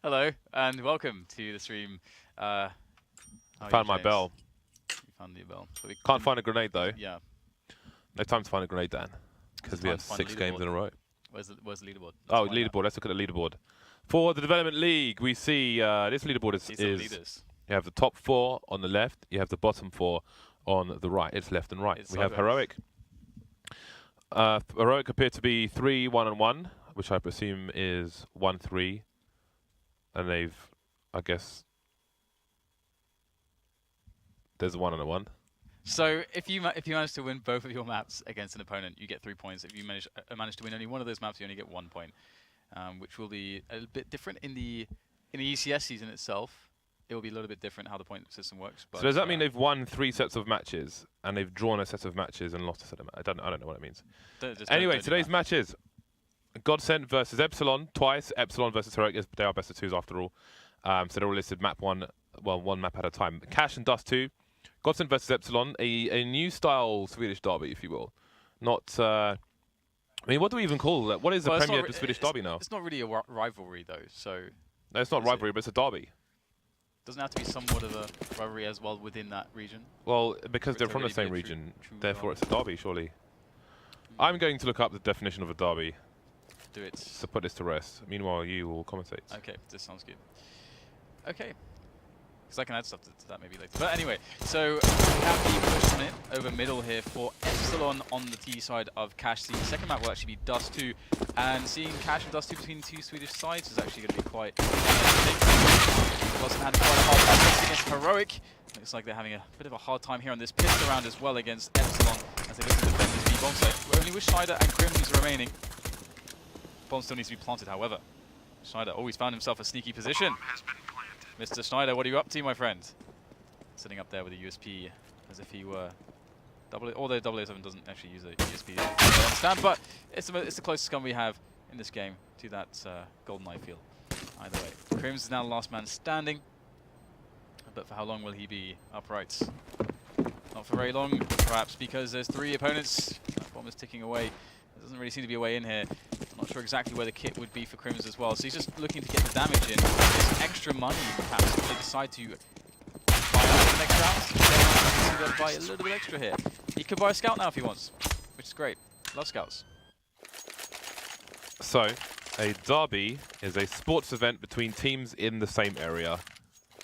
Hello, and welcome to the stream. Found my bell. You found your bell. So Can't find a grenade, though. Yeah. No time to find a grenade, Dan. Because we have 6 games in a row. Where's the leaderboard? Oh, leaderboard. Let's look at the leaderboard. For the Development League, we see this leaderboard is you have the top 4 on the left, you have the bottom 4 on the right. It's left and right. We have Heroic. Heroic appear to be 3-1-1, which I presume is 1-3. And they've, I guess, there's a 1-1. So if you manage to win both of your maps against an opponent, you get 3 points. If you manage to win only one of those maps, you only get 1 point, which will be a bit different in the ECS season itself. It will be a little bit different how the point system works. But so does that mean they've won 3 sets of matches and they've drawn a set of matches and lost a set of matches? I don't know what it means. Anyway, today's matches. GODSENT versus EPSILON twice. EPSILON versus Heroic. They are best of 2s after all. So they're all listed map 1, well, 1 map at a time. Cash and Dust 2. GODSENT versus EPSILON, a new style Swedish derby, if you will. Not, I mean, what do we even call that? What is the premier of the Swedish derby now? It's not really a rivalry, though, so... No, it's not rivalry, but it's a derby. Doesn't have to be somewhat of a rivalry as well within that region. Well, because they're from the same region, therefore it's a derby, surely. I'm going to look up the definition of a derby. Do it. To put this to rest. Meanwhile, you will commentate. Okay, this sounds good. Okay. Because I can add stuff to that maybe later. But anyway, so we have the push on it over middle here for EPSILON on the T side of Cash. The second map will actually be Dust 2. And seeing Cash and Dust 2 between the 2 Swedish sides is actually going to be quite Wallsten had quite a hard time against Heroic. Looks like they're having a bit of a hard time here on this pistol round as well against EPSILON as they look to defend this B-bomb site. Only with znajder and KRIMZ remaining. Bomb still needs to be planted, however. znajder always found himself a sneaky position. Mr. znajder, what are you up to, my friend? Sitting up there with a USP as if he were although 007 doesn't actually use a USP, I understand, but it's the closest gun we have in this game to that golden eye feel. Either way, KRIMZ is now the last man standing, but for how long will he be upright? Not for very long, perhaps because there's 3 opponents. That bomb is ticking away. There doesn't really seem to be a way in here. I'm not sure exactly where the kit would be for KRIMZ as well. So he's just looking to get the damage in. There's extra money, perhaps, if they decide to buy out the next round. They'll buy a little bit extra here. He could buy a scout now if he wants, which is great. Love scouts. So, a derby is a sports event between teams in the same area.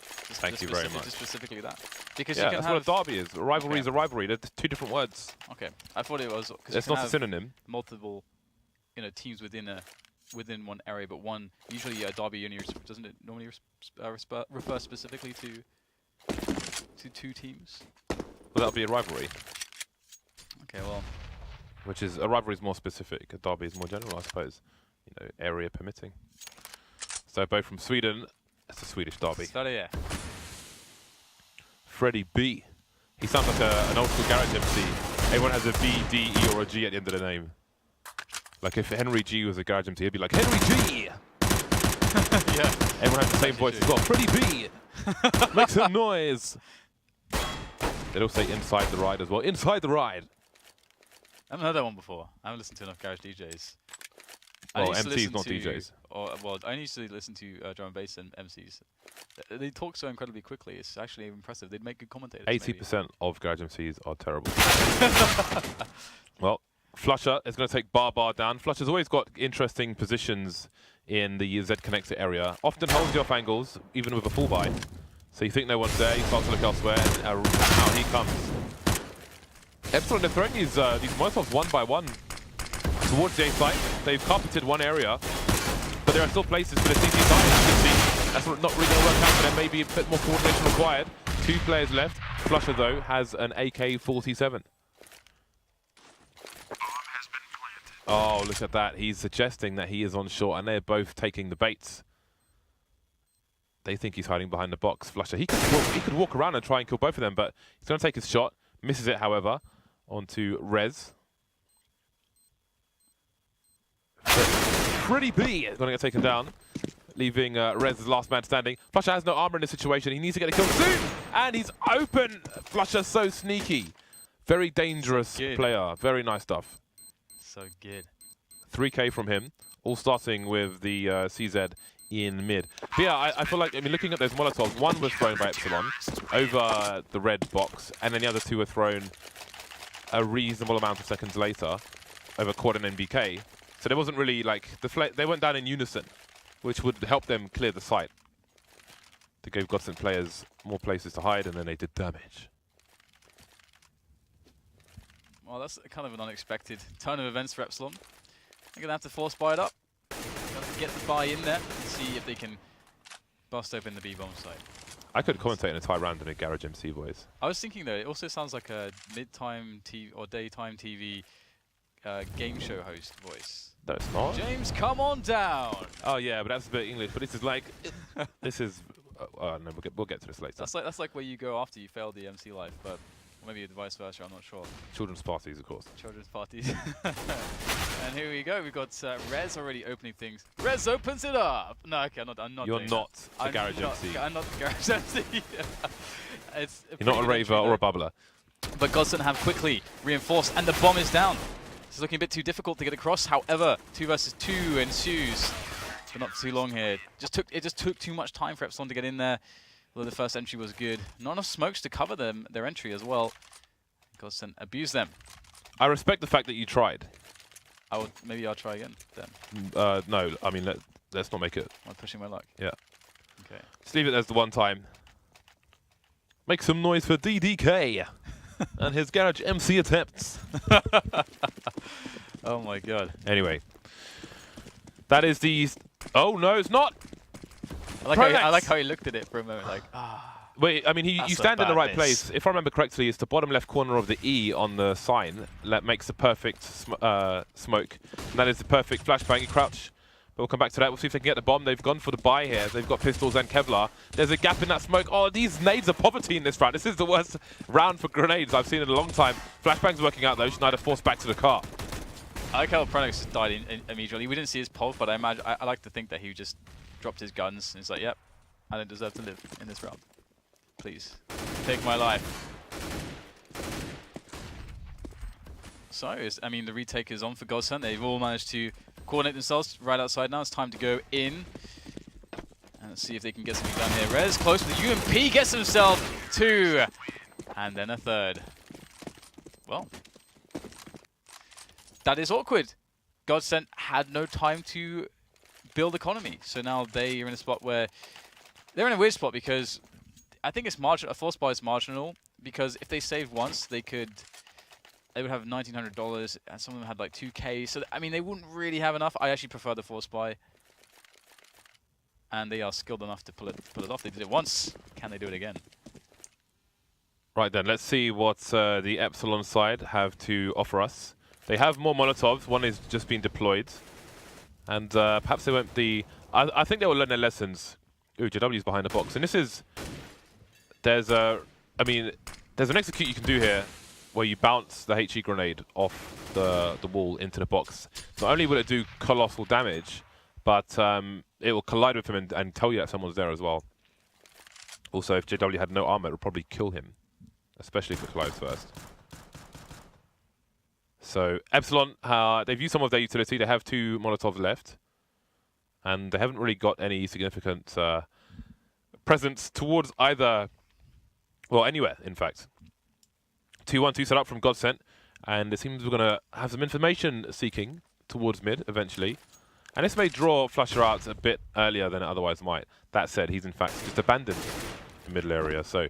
Thank you very much. Just specifically that. Because yeah, that's what a derby is. A rivalry is a rivalry. They're 2 different words. Okay, I thought it was. It's not a synonym. Multiple, teams within one area, but one usually a derby doesn't it normally refer specifically to 2 teams? Well, that'll be a rivalry. Okay, well. Which is a rivalry is more specific. A derby is more general, I suppose. You know, area permitting. So both from Sweden. That's a Swedish derby. Yeah. Freddy B. He sounds like an old school garage MC. Everyone has a B, D, E, or a G at the end of the name. Like if Henry G was a garage MC, he'd be like, Henry G! Yeah. Everyone has the same voice as well. Freddy B! Make some noise! They'd all say inside the ride as well. Inside the ride! I haven't heard that one before. I haven't listened to enough garage DJs. Well, MCs, not DJs. Well, I used to listen to drum and bass and MCs. They talk so incredibly quickly. It's actually impressive. They'd make good commentators. 80% of garage MCs are terrible. Well, flusha is going to take BARBARR down. Flusha's always got interesting positions in the Z connector area. Often holds you off angles, even with a full buy. So you think no one's there, you start to look elsewhere, and out he comes. EPSILON, they're throwing these Molotovs 1 by 1 towards the A site. They've carpeted one area, but there are still places for the CT side. You can see that's not really going to work out, but there may be a bit more coordination required. 2 players left. flusha, though, has an AK-47. Oh, look at that. He's suggesting that he is on short, and they're both taking the baits. They think he's hiding behind the box. flusha, he could walk around and try and kill both of them, but he's going to take his shot. Misses it, however, onto REZ. Freddy B is going to get taken down, leaving REZ as last man standing. flusha has no armor in this situation. He needs to get a kill soon, and he's open. flusha so sneaky. Very dangerous player. Very nice stuff. So good. 3K from him, all starting with the CZ in mid. But yeah, I feel like, I mean, looking at those Molotovs, one was thrown by EPSILON over the red box, and then the other two were thrown a reasonable amount of seconds later over Quad and NBK. So there wasn't really like, they went down in unison, which would help them clear the site. They gave GODSENT players more places to hide, and then they did damage. Well, that's kind of an unexpected turn of events for EPSILON. They're going to have to force buy it up. Got to get the buy in there and see if they can bust open the B-bomb site. I could commentate in a tie round in a Garage MC voice. I was thinking though, it also sounds like a mid-time TV or daytime TV game show host voice. No, it's not. James, come on down. Oh yeah, but that's a bit English. But this is like, this is. No, we'll get to this later. That's like where you go after you failed the MC life, but maybe vice versa. I'm not sure. Children's parties, of course. Children's parties. And here we go. We've got Rez already opening things. Rez opens it up. No, okay, I'm not. You're not a Garage MC. I'm not the Garage MC. You're not a raver or a bubbler. But GODSENT have quickly reinforced, and the bomb is down. It's looking a bit too difficult to get across. However, 2 versus 2 ensues, but not too long here. It just took too much time for EPSILON to get in there. Although the first entry was good, not enough smokes to cover their entry as well. GODSENT abused them. I respect the fact that you tried. Maybe I'll try again then. No, I mean let's not make it. I'm pushing my luck. Yeah. Okay. Just leave it as the one time. Make some noise for DDK and his Garage MC attempts. Oh my god. Anyway, that is the. Oh no, it's not. I like how he looked at it for a moment, like, ah. Wait, I mean, you stand in the right place. If I remember correctly, it's the bottom left corner of the E on the sign that makes the perfect smoke. And that is the perfect flashbang. You crouch. But we'll come back to that. We'll see if they can get the bomb. They've gone for the buy here. They've got pistols and Kevlar. There's a gap in that smoke. Oh, these nades are poverty in this round. This is the worst round for grenades I've seen in a long time. Flashbang's working out, though. znajder forced back to the car. I like how pronax just died immediately. We didn't see his pulse, but I like to think that he just dropped his guns and he's like, yep, I don't deserve to live in this round. Please, take my life. So, I mean, the retake is on for GODSENT. They've all managed to coordinate themselves right outside now. It's time to go in. And let's see if they can get something done here. Rez close to the UMP, gets himself 2. And then a 3rd. Well, that is awkward. GODSENT had no time to build economy. So now they are in a spot where they're in a weird spot because I think it's marginal. A force buy is marginal because if they saved once, they would have $1,900, and some of them had like 2K. So I mean, they wouldn't really have enough. I actually prefer the force buy, and they are skilled enough to pull it off. They did it once. Can they do it again? Right then, let's see what the EPSILON side have to offer us. They have more Molotovs. One is just being deployed. And perhaps they won't I think they will learn their lessons. Ooh, JW's behind the box. And this is... There's an execute you can do here where you bounce the HE grenade off the wall into the box. Not only will it do colossal damage, but it will collide with him and tell you that someone's there as well. Also, if JW had no armor, it would probably kill him. Especially if it collides first. So, EPSILON, they've used some of their utility. They have 2 Molotovs left. And they haven't really got any significant presence towards either... Well, anywhere, in fact. 2-1-2 set up from GODSENT. And it seems we're going to have some information seeking towards mid, eventually. And this may draw flusha out a bit earlier than it otherwise might. That said, he's in fact just abandoned the middle area. So,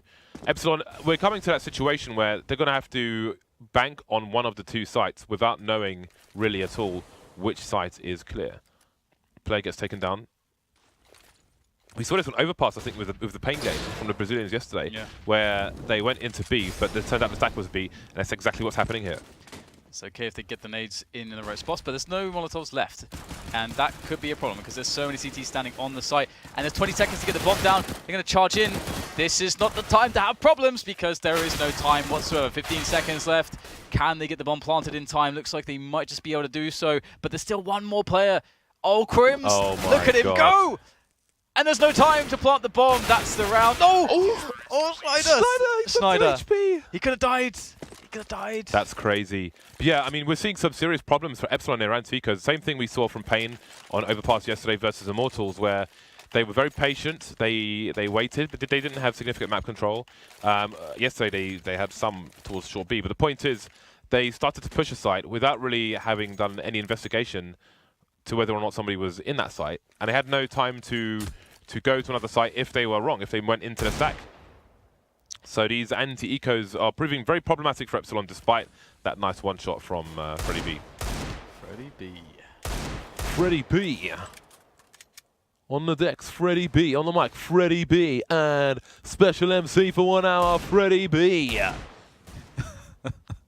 EPSILON, we're coming to that situation where they're going to have to bank on one of the 2 sites without knowing really at all which site is clear. Player gets taken down. We saw this on Overpass, I think, with the pain game from the Brazilians yesterday, where they went into B, but it turned out the stack was B, and that's exactly what's happening here. It's okay if they get the nades in the right spots, but there's no Molotovs left. And that could be a problem because there's so many CTs standing on the site. And there's 20 seconds to get the bomb down. They're going to charge in. This is not the time to have problems because there is no time whatsoever. 15 seconds left. Can they get the bomb planted in time? Looks like they might just be able to do so. But there's still one more player. Oh, KRIMZ. Oh look at him go. And there's no time to plant the bomb. That's the round. Oh, znajder. He could have died. He could have died. That's crazy. But yeah, I mean, we're seeing some serious problems for EPSILON and Rönnquist. Same thing we saw from Pain on Overpass yesterday versus Immortals, where They were very patient. They waited, but they didn't have significant map control. Yesterday they had some towards short B, but the point is they started to push a site without really having done any investigation to whether or not somebody was in that site, and they had no time to go to another site if they were wrong, if they went into the stack. So these anti-ecos are proving very problematic for EPSILON, despite that nice one shot from Freddy B. Freddy B. Freddy B. On the decks, Freddy B. On the mic, Freddy B. And special MC for 1 hour, Freddy B.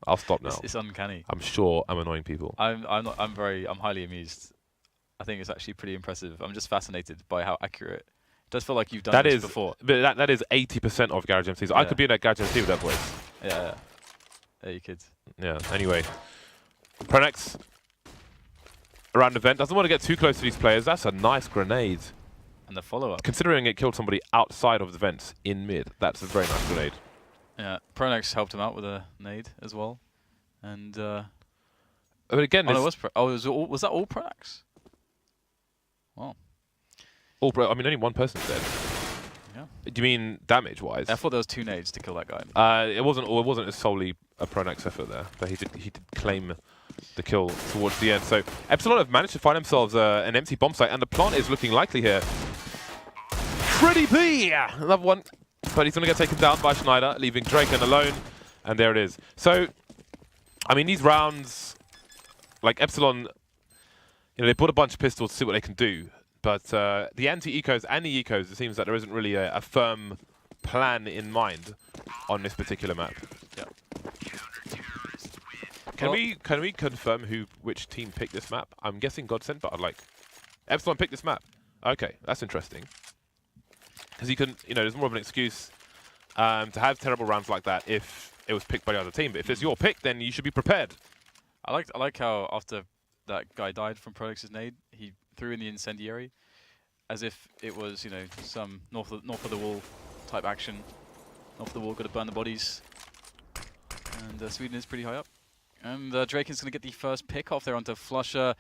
I'll stop now. It's uncanny. I'm sure I'm annoying people. I'm highly amused. I think it's actually pretty impressive. I'm just fascinated by how accurate. It does feel like you've done this before. But that is 80% of Garage MCs. Yeah. I could be in that Garage MC with that voice. Yeah. Yeah, you could. Yeah, anyway. Pronax around the vent. Doesn't want to get too close to these players. That's a nice grenade. And the follow-up. Considering it killed somebody outside of the vents in mid, that's a very nice grenade. Yeah, Pronax helped him out with a nade as well. And but again, was that all Pronax? Wow. I mean, only one person's dead. Yeah. Do you mean damage-wise? I thought there was 2 nades to kill that guy. It wasn't solely a Pronax effort there, but he did claim the kill towards the end. So EPSILON have managed to find themselves an empty bomb site, and the plant is looking likely here. Freddy B, another one, but he's going to get taken down by znajder, leaving Draken alone, and there it is. So, I mean, these rounds, like EPSILON, they bought a bunch of pistols to see what they can do. But the anti-ecos and the ecos, it seems that there isn't really a firm plan in mind on this particular map. Yeah. Can we confirm which team picked this map? I'm guessing GODSENT, but I'd like EPSILON picked this map. Okay, that's interesting. Because you can, there's more of an excuse to have terrible rounds like that if it was picked by the other team. But if it's your pick, then you should be prepared. I like how after that guy died from Pronax's nade, he threw in the incendiary, as if it was, some north of the wall type action. North of the wall, got to burn the bodies. And Sweden is pretty high up. And Draken's going to get the first pick off there onto flusha,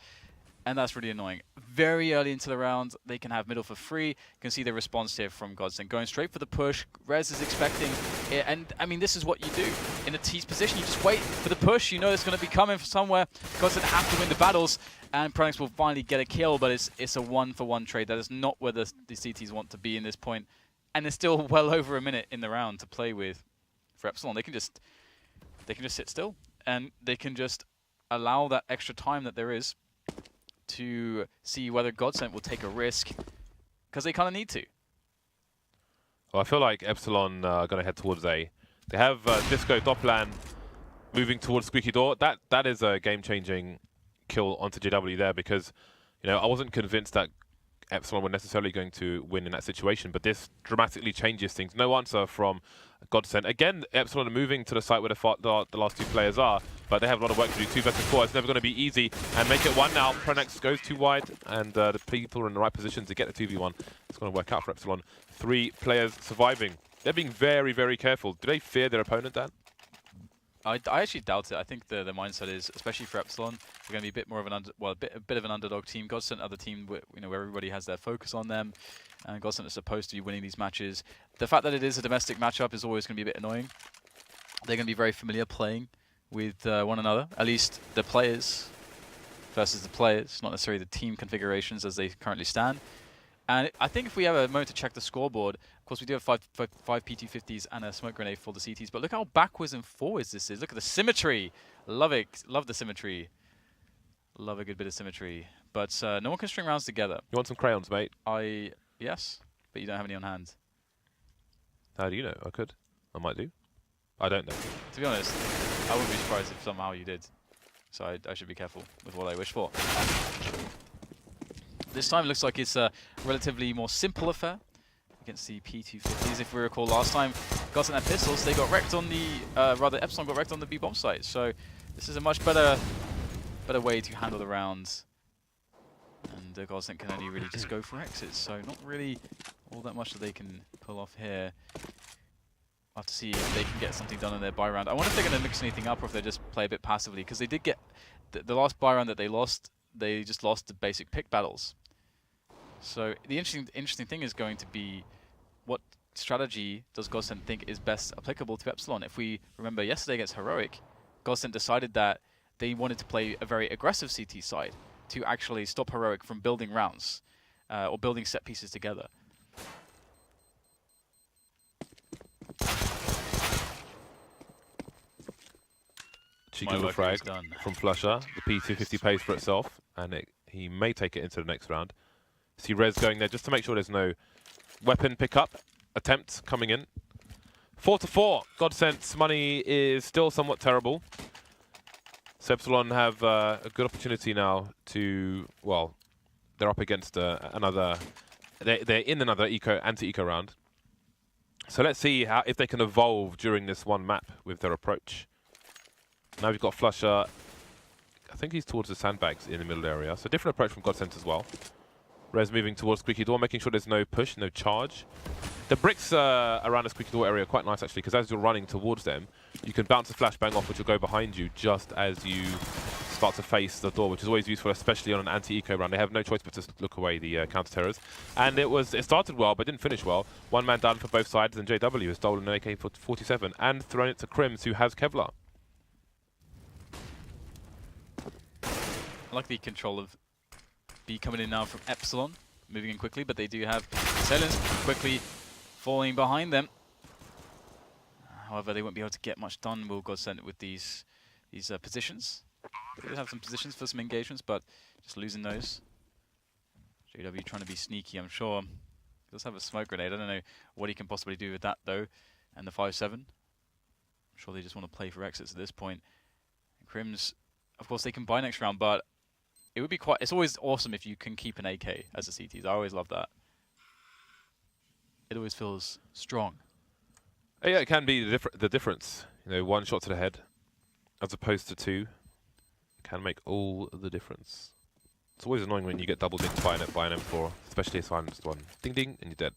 and that's really annoying. Very early into the round, they can have middle for free. You can see the response here from GODSENT, going straight for the push. REZ is expecting it, and I mean, this is what you do. In a tease position, you just wait for the push. You know it's going to be coming from somewhere. GODSENT have to win the battles, and Pronax will finally get a kill, but it's a 1-for-1 trade. That is not where the CTs want to be in this point. And there's still well over a minute in the round to play with for EPSILON. They can just sit still, and they can just allow that extra time that there is to see whether GODSENT will take a risk, because they kind of need to. Well, I feel like EPSILON are going to head towards A. They have Disco doplan moving towards Squeaky Door. That is a game-changing kill onto JW there, because I wasn't convinced that EPSILON were necessarily going to win in that situation, but this dramatically changes things. No answer from GODSENT. Again, EPSILON are moving to the site where the last 2 players are, but they have a lot of work to do. 2 versus 4, it's never going to be easy, and make it 1 now. Pronax goes too wide, and the people are in the right position to get the 2v1. It's going to work out for EPSILON. 3 players surviving. They're being very, very careful. Do they fear their opponent, Dan? I actually doubt it. I think the mindset is, especially for EPSILON, they're going to be a bit more of an a bit of an underdog team. GODSENT are the team where everybody has their focus on them, and GODSENT are supposed to be winning these matches. The fact that it is a domestic matchup is always going to be a bit annoying. They're going to be very familiar playing with one another, at least the players versus the players, not necessarily the team configurations as they currently stand. And I think if we have a moment to check the scoreboard, of course we do have five P250s and a smoke grenade for the CTs, but look how backwards and forwards this is. Look at the symmetry. Love it. Love the symmetry. Love a good bit of symmetry. But no one can string rounds together. You want some crayons, mate? Yes, but you don't have any on hand. How do you know? I could. I might do. I don't know. To be honest, I wouldn't be surprised if somehow you did. So I should be careful with what I wish for. This time it looks like it's a relatively more simple affair against the P250s. If we recall last time, GODSENT had pistols, they got wrecked on the, rather EPSILON got wrecked on the B bomb site. So this is a much better way to handle the rounds. And GODSENT can only really just go for exits. So not really all that much that they can pull off here. We'll have to see if they can get something done in their buy round. I wonder if they're going to mix anything up or if they just play a bit passively, because they did get the last buy round that they lost. They just lost the basic pick battles. So the interesting thing is going to be what strategy does GODSENT think is best applicable to EPSILON? If we remember yesterday against Heroic, GODSENT decided that they wanted to play a very aggressive CT side to actually stop Heroic from building rounds or building set pieces together. Cheeky little frag from flusha. The P250 pays for itself, and he may take it into the next round. See REZ going there just to make sure there's no weapon pickup attempt coming in. 4-4. GODSENT's money is still somewhat terrible. So EPSILON have a good opportunity now to, well, they're up against another, they're in another anti-eco round. So let's see if they can evolve during this one map with their approach. Now we've got flusha. I think he's towards the sandbags in the middle area. So different approach from GODSENT as well. REZ moving towards squeaky door, making sure there's no push, no charge. The bricks around the squeaky door area are quite nice actually, because as you're running towards them, you can bounce a flashbang off, which will go behind you just as you start to face the door, which is always useful, especially on an anti-eco round. They have no choice but to look away the counter-terrors. And it started well, but didn't finish well. One man down for both sides, and JW has stolen an AK-47 and thrown it to KRIMZ, who has Kevlar. I like the control of B coming in now from EPSILON, moving in quickly, but they do have Silence quickly falling behind them. However, they won't be able to get much done, will GODSENT, with these positions. They do have some positions for some engagements, but just losing those. JW trying to be sneaky, I'm sure. He does have a smoke grenade. I don't know what he can possibly do with that, though. And the 5-7. I'm sure they just want to play for exits at this point. And KRIMZ, of course, they can buy next round, but it would be quite. It's always awesome if you can keep an AK as a CTs. I always love that. It always feels strong. Yeah, it can be the difference. You know, one shot to the head as opposed to two can make all the difference. It's always annoying when you get double dinked by an M4, especially a silenced one. Ding ding, and you're dead.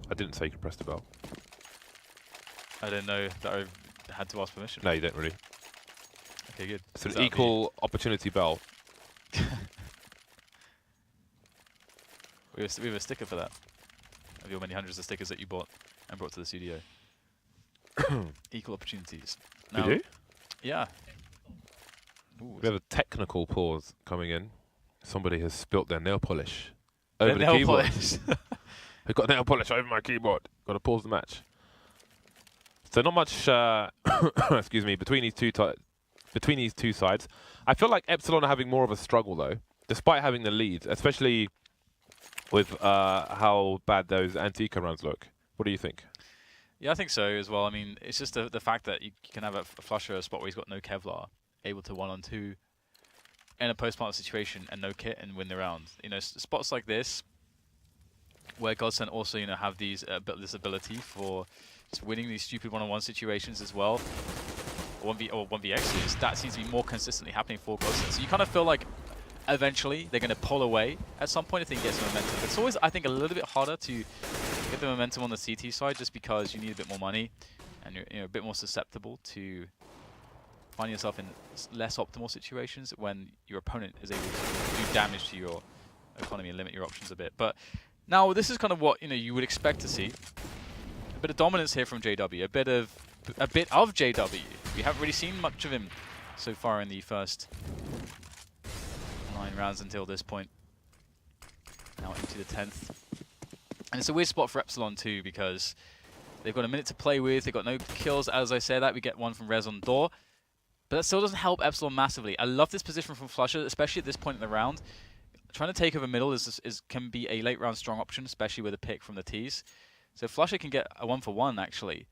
I didn't say you could press the bell. I didn't know that I had to ask permission. No, you don't really. Okay, good. It's an equal opportunity bell. We have a sticker for that. Of your many hundreds of stickers that you bought and brought to the studio. Equal opportunities. We do? Yeah. Ooh, we have a technical pause coming in. Somebody has spilt their nail polish over the keyboard. I've got nail polish over my keyboard. Got to pause the match. So not much, excuse me, between these two sides. I feel like EPSILON are having more of a struggle though, despite having the lead, especially with how bad those anti-eco rounds look. What do you think? Yeah, I think so as well. I mean, it's just the fact that you can have a flusha spot where he's got no Kevlar, able to 1-on-2 in a post-plant situation and no kit and win the round. You know, spots like this, where GODSENT also, you know, have these this ability for just winning these stupid 1-on-1 situations as well, 1vx's. That seems to be more consistently happening for GODSENT. So you kind of feel like eventually they're going to pull away at some point if they can get some momentum. But it's always, I think, a little bit harder to get the momentum on the CT side just because you need a bit more money and you're a bit more susceptible to finding yourself in less optimal situations when your opponent is able to do damage to your economy and limit your options a bit. But now this is kind of what, you know, you would expect to see. A bit of dominance here from JW, a bit of JW. We haven't really seen much of him so far in the first 9 rounds until this point. Now into the 10th. And it's a weird spot for EPSILON too, because they've got a minute to play with, they've got no kills. As I say that, we get one from REZ on door. But that still doesn't help EPSILON massively. I love this position from flusha, especially at this point in the round. Trying to take over middle can be a late round strong option, especially with a pick from the T's. So flusha can get a 1-for-1 actually.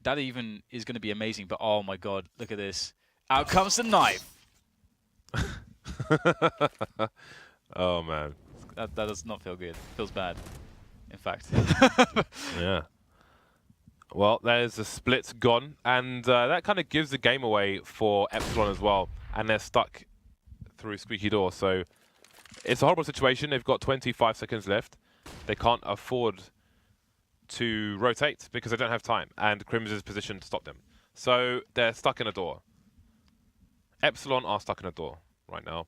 That even is going to be amazing, but oh my god, look at this. Out comes the knife! Oh man. That does not feel good. Feels bad, in fact. Yeah. Well, there's a split gone, and that kind of gives the game away for EPSILON as well, and they're stuck through squeaky door, so it's a horrible situation. They've got 25 seconds left. They can't afford to rotate because they don't have time, and KRIMZ is positioned to stop them. So they're stuck in a door. EPSILON are stuck in a door right now.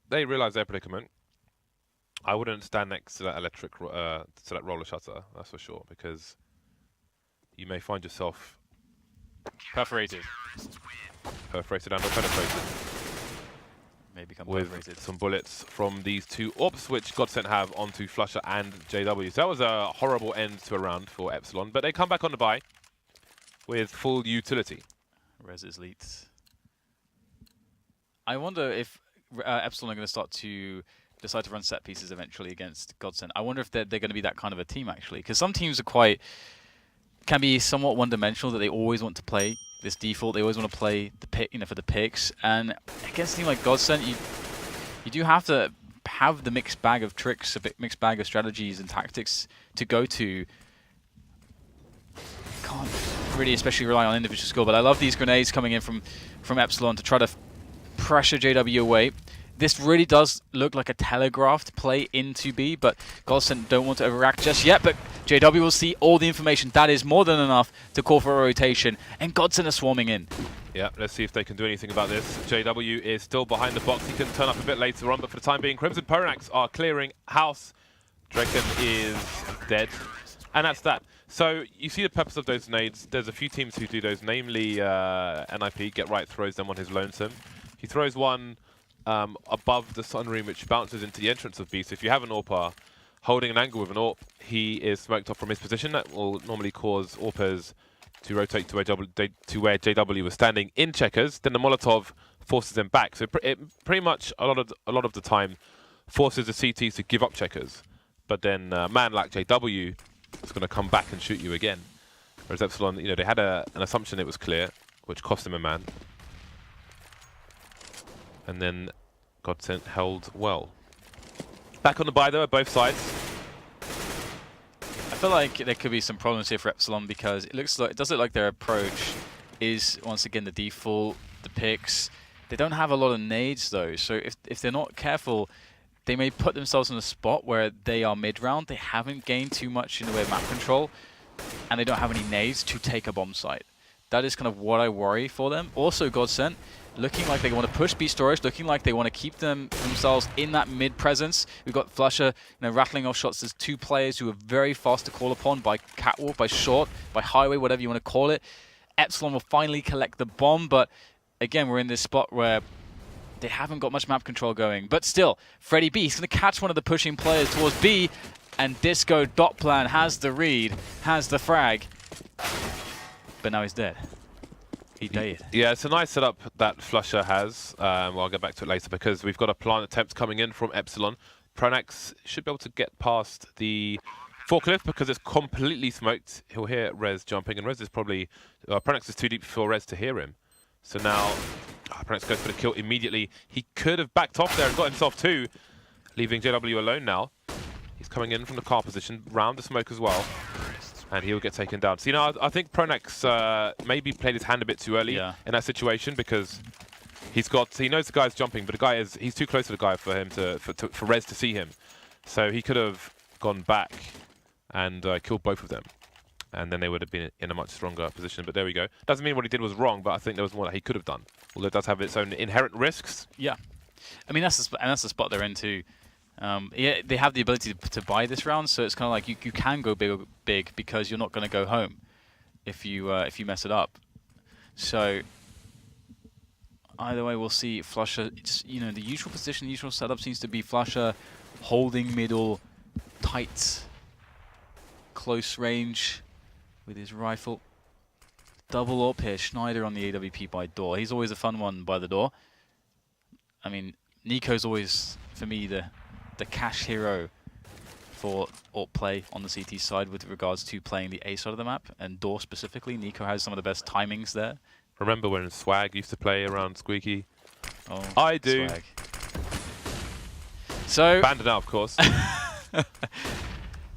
They realize their predicament. I wouldn't stand next to that to that roller shutter, that's for sure, because you may find yourself Perforated. perforated and or penetrated. May become With perforated. some bullets from these two AWPs, which GODSENT have onto flusha and JW. So that was a horrible end to a round for EPSILON, but they come back on the buy with full utility. REZ is leaked. I wonder if EPSILON are going to start to decide to run set pieces eventually against GODSENT. I wonder if they're going to be that kind of a team, actually, because some teams are can be somewhat one-dimensional, that they always want to play this default. They always want to play the pick, for the picks. And against a team like GODSENT, you do have to have the mixed bag of tricks, a mixed bag of strategies and tactics to go to. Can't really especially rely on individual skill, but I love these grenades coming in from EPSILON to try to pressure JW away. This really does look like a telegraphed play into B, but GODSENT don't want to overreact just yet, but JW will see all the information. That is more than enough to call for a rotation, and GODSENT are swarming in. Yeah, let's see if they can do anything about this. JW is still behind the box. He can turn up a bit later on, but for the time being, KRIMZ and pronax are clearing house. Draken is dead, and that's that. So you see the purpose of those nades. There's a few teams who do those, namely NIP. Get Right throws them on his lonesome. He throws one above the sunroom, which bounces into the entrance of B. So if you have an AWPer holding an angle with an AWP, he is smoked off from his position. That will normally cause AWPers to rotate to where JW was standing in checkers. Then the Molotov forces them back. So it pretty much a lot of the time forces the CTs to give up checkers. But then a man like JW is going to come back and shoot you again. Whereas EPSILON, they had an assumption it was clear, which cost them a man. And then GODSENT held well. Back on the buy though, at both sides. I feel like there could be some problems here for EPSILON because it does look like their approach is once again the default, the picks. They don't have a lot of nades though, so if they're not careful, they may put themselves in a spot where they are mid-round. They haven't gained too much in the way of map control, and they don't have any nades to take a bomb site. That is kind of what I worry for them. Also, GODSENT looking like they want to push B storage, looking like they want to keep themselves in that mid presence. We've got flusha, rattling off shots. There's two players who are very fast to call upon by catwalk, by short, by highway, whatever you want to call it. EPSILON will finally collect the bomb, but again, we're in this spot where they haven't got much map control going. But still, Freddy B, he's going to catch one of the pushing players towards B, and Disco doplan has the read, has the frag, but now he's dead. He died. Yeah, it's a nice setup that flusha has. Well, I'll get back to it later because we've got a plant attempt coming in from EPSILON. pronax should be able to get past the forklift because it's completely smoked. He'll hear REZ jumping, and REZ is probably... pronax is too deep for REZ to hear him. So now, pronax goes for the kill immediately. He could have backed off there and got himself two, leaving JW alone now. He's coming in from the car position, round the smoke as well. And he'll get taken down. So, I think pronax maybe played his hand a bit too early in that situation because he knows the guy's jumping, but he's too close to the guy for him for REZ to see him. So he could have gone back and killed both of them. And then they would have been in a much stronger position. But there we go. Doesn't mean what he did was wrong, but I think there was more that he could have done. Although it does have its own inherent risks. Yeah. I mean, that's the spot they're in too. Yeah, they have the ability to buy this round, so it's kind of like you can go big because you're not going to go home if you mess it up. So either way, we'll see flusha. It's, the usual position, the usual setup seems to be flusha holding middle, tight, close range with his rifle. Double up here, Znajder on the AWP by door. He's always a fun one by the door. I mean, Nico's always, for me, the cash hero for AWP play on the CT side with regards to playing the A side of the map, and door specifically. Nico has some of the best timings there. Remember when Swag used to play around Squeaky? Oh, I do. Swag. So banned it out, of course.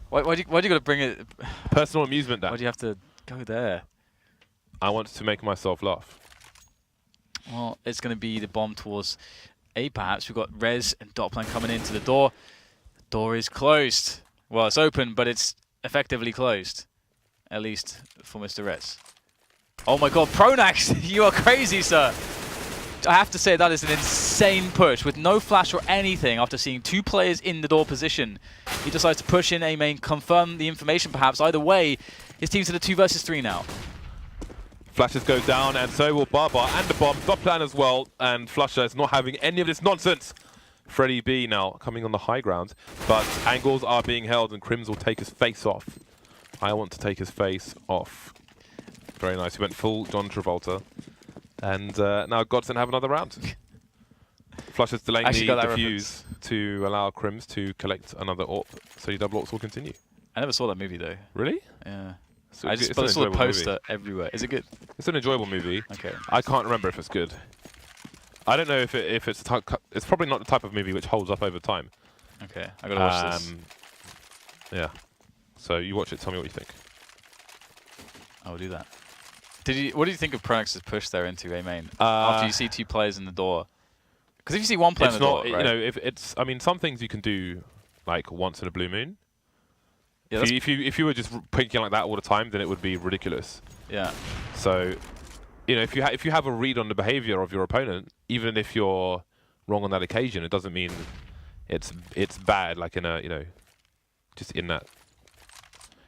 why do you got to bring it? Personal amusement, Dan. Why do you have to go there? I want to make myself laugh. Well, it's going to be the bomb towards A, perhaps. We've got REZ and doplan coming into the door. The door is closed. Well, it's open, but it's effectively closed. At least for Mr. REZ. Oh my god, pronax, you are crazy, sir. I have to say that is an insane push with no flash or anything after seeing 2 players in the door position. He decides to push in A main, confirm the information perhaps. Either way, his team's in a 2 versus 3 now. Flashes go down, and so will BARBARR and the bomb. doplan as well, and flusha is not having any of this nonsense. freddieb now coming on the high ground, but angles are being held, and KRIMZ will take his face off. I want to take his face off. Very nice. He went full John Travolta. And now GODSENT have another round. flusha's delaying the defuse to allow KRIMZ to collect another AWP, so the double AWPs will continue. I never saw that movie though. Really? Yeah. So I just saw the poster everywhere. Is it good? It's an enjoyable movie. Okay. I can't remember if it's good. I don't know if it's a type. It's probably not the type of movie which holds up over time. Okay, I gotta watch this. Yeah. So you watch it. Tell me what you think. I'll do that. What do you think of pronax's push there into A main after you see 2 players in the door? Because if you see 1 player in the door, right? You know, if it's. I mean, some things you can do like once in a blue moon. Yeah, if you were just pinking like that all the time, then it would be ridiculous. Yeah. So, you know, if you have a read on the behavior of your opponent, even if you're wrong on that occasion, it doesn't mean it's bad. Like in a, you know, just in that.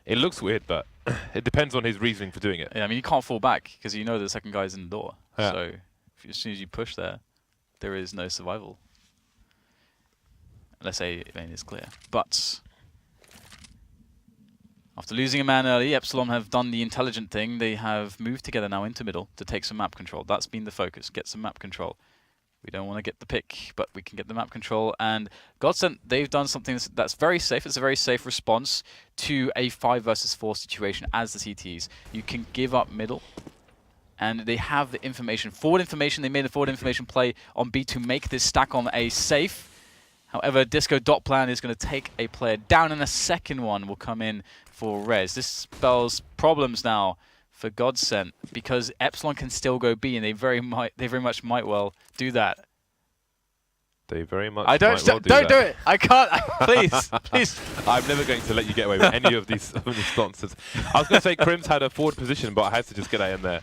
It looks weird, but it depends on his reasoning for doing it. Yeah, I mean, you can't fall back because you know the second guy's in the door. Yeah. So as soon as you push there, there is no survival. Let's say A main is clear. But after losing a man early, EPSILON have done the intelligent thing. They have moved together now into middle to take some map control. That's been the focus, get some map control. We don't want to get the pick, but we can get the map control. And GODSENT, they've done something that's very safe. It's a very safe response to a 5 versus 4 situation as the CTs. You can give up middle, and they have the information. Forward information, they made a forward information play on B to make this stack on A safe. However, Disco doplan is going to take a player down, and a second one will come in for REZ. This spells problems now for GODSENT because EPSILON can still go B, and they very much might well do that. They very much. Don't do it. I can't. Please, please. I'm never going to let you get away with any of these nonsense. I was going to say KRIMZ had a forward position, but I had to just get that in there.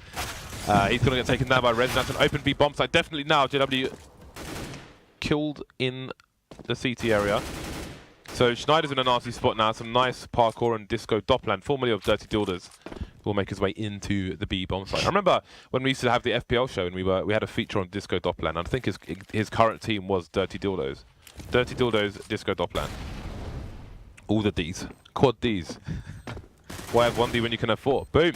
He's going to get taken down by REZ. That's an open B bomb site. Definitely now. JW killed in the CT area. So znajder's in a nasty spot now. Some nice parkour and Disco doplan, formerly of Dirty Dilders, will make his way into the B bomb site. I remember when we used to have the FPL show and we had a feature on Disco doplan. I think his current team was Dirty Dildos. Dirty Dildos, Disco doplan. All the Ds. Quad Ds. Why have 1D when you can have 4? Boom.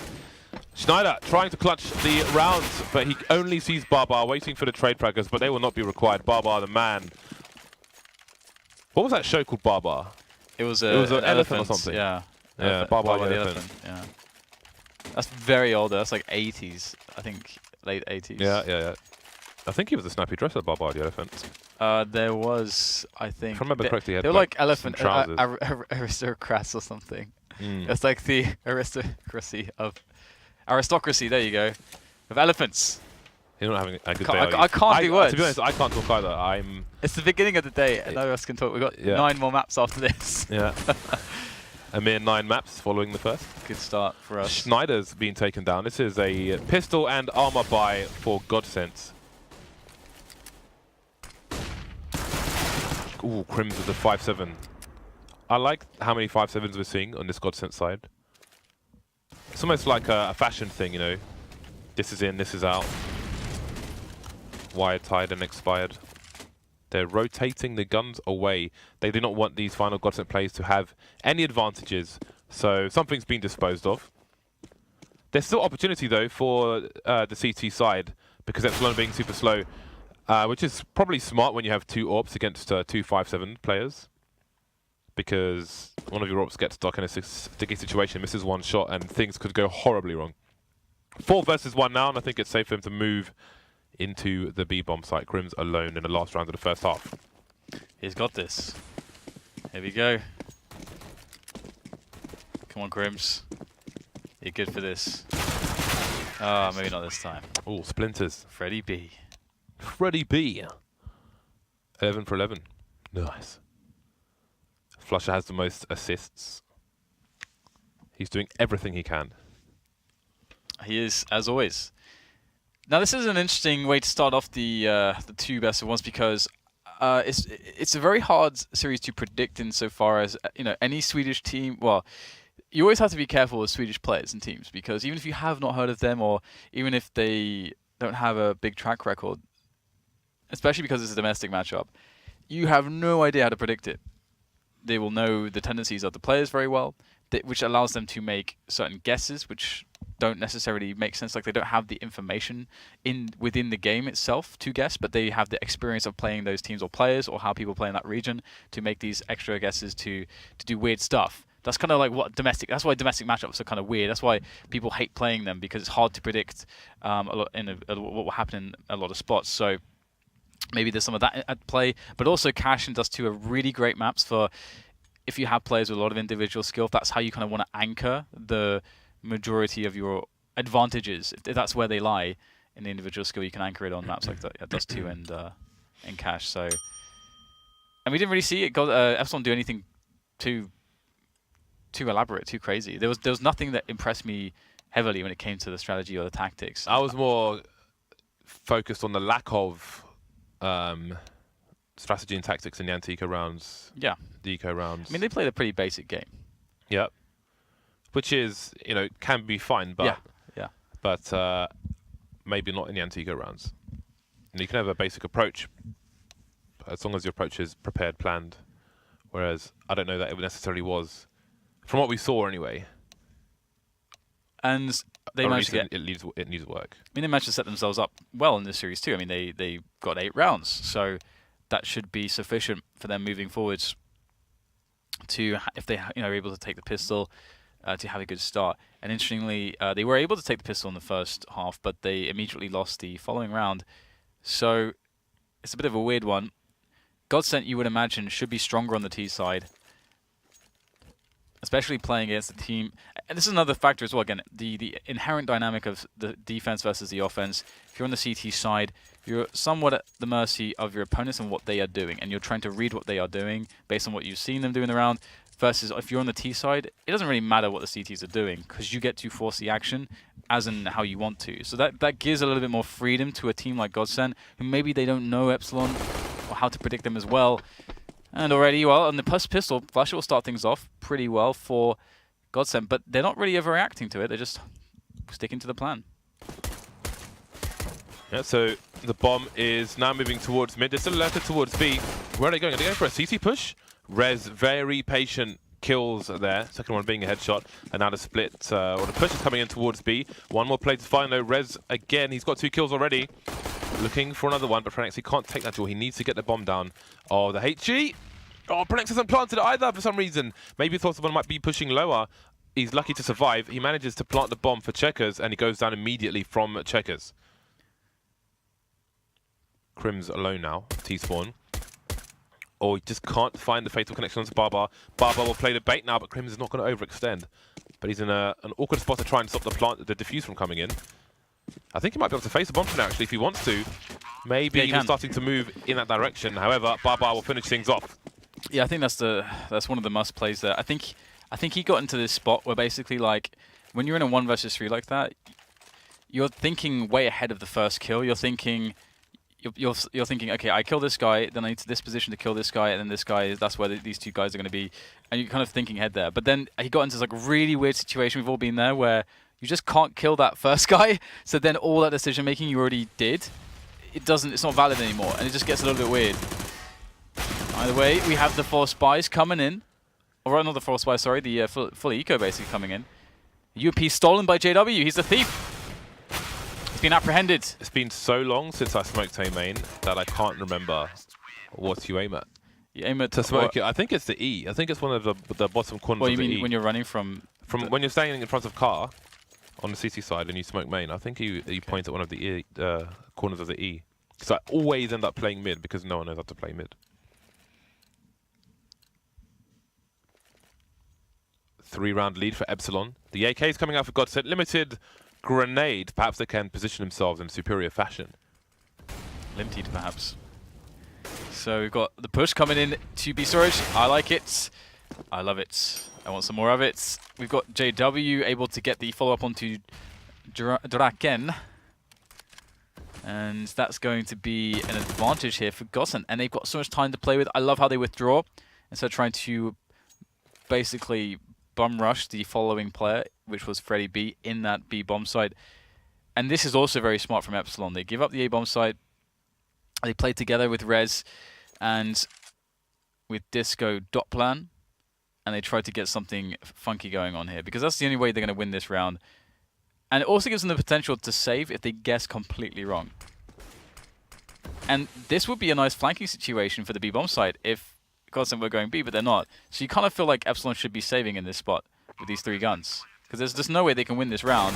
znajder trying to clutch the rounds, but he only sees BARBARR waiting for the trade fraggers, but they will not be required. BARBARR, the man. What was that show called BARBARR? It was an elephant or something. Yeah. Yeah, BARBARR the elephant. Yeah. That's very old. That's like 80s. I think late 80s. Yeah. I think he was a snappy dresser, BARBARR the elephant. There was, I think. If I remember correctly, he had they were like elephant trousers. aristocrats or something. It's like the aristocracy. There you go. Of elephants. You're not having a good day. I can't do words. To be honest, I can't talk either. It's the beginning of the day, and none of us can talk. We've got 9 more maps after this. Yeah. A mere 9 maps following the first. Good start for us. znajder's been taken down. This is a pistol and armor buy for GODSENT. Ooh, KRIMZ with the 5-7. I like how many 5-7s we're seeing on this GODSENT side. It's almost like a fashion thing, you know. This is in, this is out. Wire tied and expired. They're rotating the guns away. They do not want these final GODSENT players to have any advantages. So something's been disposed of. There's still opportunity though for the CT side because EPSILON being super slow, which is probably smart when you have 2 AWPs against 2 5-7 players. Because one of your AWPs gets stuck in a sticky situation, misses 1 shot, and things could go horribly wrong. 4 versus 1 now, and I think it's safe for him to move into the B bomb site. KRIMZ alone in the last round of the first half. He's got this. Here we go. Come on, KRIMZ. You're good for this. Ah, maybe not this time. Oh, splinters. freddieb. freddieb. 11 for 11. Nice. flusha has the most assists. He's doing everything he can. He is, as always. Now, this is an interesting way to start off the two best of ones because it's a very hard series to predict insofar as any Swedish team. Well, you always have to be careful with Swedish players and teams because even if you have not heard of them or even if they don't have a big track record, especially because it's a domestic matchup, you have no idea how to predict it. They will know the tendencies of the players very well, which allows them to make certain guesses which don't necessarily make sense. Like they don't have the information within the game itself to guess, but they have the experience of playing those teams or players or how people play in that region to make these extra guesses to do weird stuff. That's kind of like what that's why domestic matchups are kind of weird. That's why people hate playing them because it's hard to predict what will happen in a lot of spots. So maybe there's some of that at play, but also Cash and Dust 2 are really great maps for if you have players with a lot of individual skill. That's how you kind of want to anchor the majority of your advantages. If that's where they lie in the individual skill, you can anchor it on maps like that. Dust 2 and Cash. So, and we didn't really see it. FACEIT do anything too elaborate, too crazy. There was nothing that impressed me heavily when it came to the strategy or the tactics. I was more focused on the lack of strategy and tactics in the anti-eco rounds. Yeah. The eco rounds. I mean, they played a pretty basic game. Yep. Which is, can be fine, but yeah. But maybe not in the anti-eco rounds. And you can have a basic approach as long as your approach is prepared, planned. Whereas I don't know that it necessarily was, from what we saw anyway. And they managed to get it needs work. I mean, they managed to set themselves up well in this series too. I mean, they got 8 rounds, so that should be sufficient for them moving forwards to, if they are able to take the pistol, to have a good start. And interestingly, they were able to take the pistol in the first half, but they immediately lost the following round. So it's a bit of a weird one. GODSENT, you would imagine, should be stronger on the T side, especially playing against a team. And this is another factor as well. Again, the inherent dynamic of the defense versus the offense. If you're on the CT side, you're somewhat at the mercy of your opponents and what they are doing, and you're trying to read what they are doing based on what you've seen them do in the round. Versus if you're on the T side, it doesn't really matter what the CTs are doing because you get to force the action as in how you want to. So that gives a little bit more freedom to a team like GODSENT, who maybe they don't know EPSILON or how to predict them as well. And already, well, on the pistol, flusha will start things off pretty well for GODSENT, but they're not really overreacting to it. They're just sticking to the plan. Yeah, so the bomb is now moving towards mid. They're still alerted towards B. Where are they going? Are they going for a CT push? REZ, very patient kills there. Second one being a headshot. And now the split, or the push is coming in towards B. One more play to find though. REZ again, he's got 2 kills already. Looking for another one, but pronax, he can't take that duel. He needs to get the bomb down. Oh, the HG. Oh, pronax hasn't planted it either for some reason. Maybe he thought someone might be pushing lower. He's lucky to survive. He manages to plant the bomb for Checkers, and he goes down immediately from Checkers. KRIMZ alone now, T-spawn. Oh, he just can't find the fatal connection onto BARBARR. BARBARR will play the bait now, but KRIMZ is not going to overextend. But he's in an awkward spot to try and stop the defuse from coming in. I think he might be able to face the bomb now, actually, if he wants to. Maybe he's starting to move in that direction. However, BARBARR will finish things off. Yeah, I think that's one of the must plays there. I think he got into this spot where basically, like, when you're in a 1 versus 3 like that, you're thinking way ahead of the first kill. You're thinking, okay, I kill this guy, then I need to this position to kill this guy, and then this guy, that's where these 2 guys are going to be. And you're kind of thinking ahead there. But then he got into this like really weird situation, we've all been there, where you just can't kill that first guy. So then all that decision making you already did, it's not valid anymore, and it just gets a little bit weird. Either way, we have the 4 spies coming in. Or not the 4 spies, sorry, the full eco basically coming in. UP stolen by JW, he's a thief. He's been apprehended. It's been so long since I smoked A main that I can't remember what you aim at. You aim at to smoke it. I think it's the E. I think it's one of the bottom corners of the E. What you mean when you're running from when you're standing in front of car on the CT side and you smoke main? I think you point at one of the E, corners of the E. Because I always end up playing mid because no one knows how to play mid. 3-round lead for EPSILON. The AK is coming out for GODSENT. Limited grenade. Perhaps they can position themselves in superior fashion. Limited, perhaps. So we've got the push coming in to B storage. I like it. I love it. I want some more of it. We've got JW able to get the follow-up onto draken. And that's going to be an advantage here for GODSENT. And they've got so much time to play with. I love how they withdraw instead of trying to basically bum rush the following player, which was Freddy B, in that B bomb site. And this is also very smart from EPSILON. They give up the A bomb site. They play together with REZ and with Disco doplan. And they try to get something funky going on here, because that's the only way they're going to win this round. And it also gives them the potential to save if they guess completely wrong. And this would be a nice flanking situation for the B bomb side if GODSENT were going B, but they're not. So you kind of feel like EPSILON should be saving in this spot with these 3 guns. Because there's just no way they can win this round,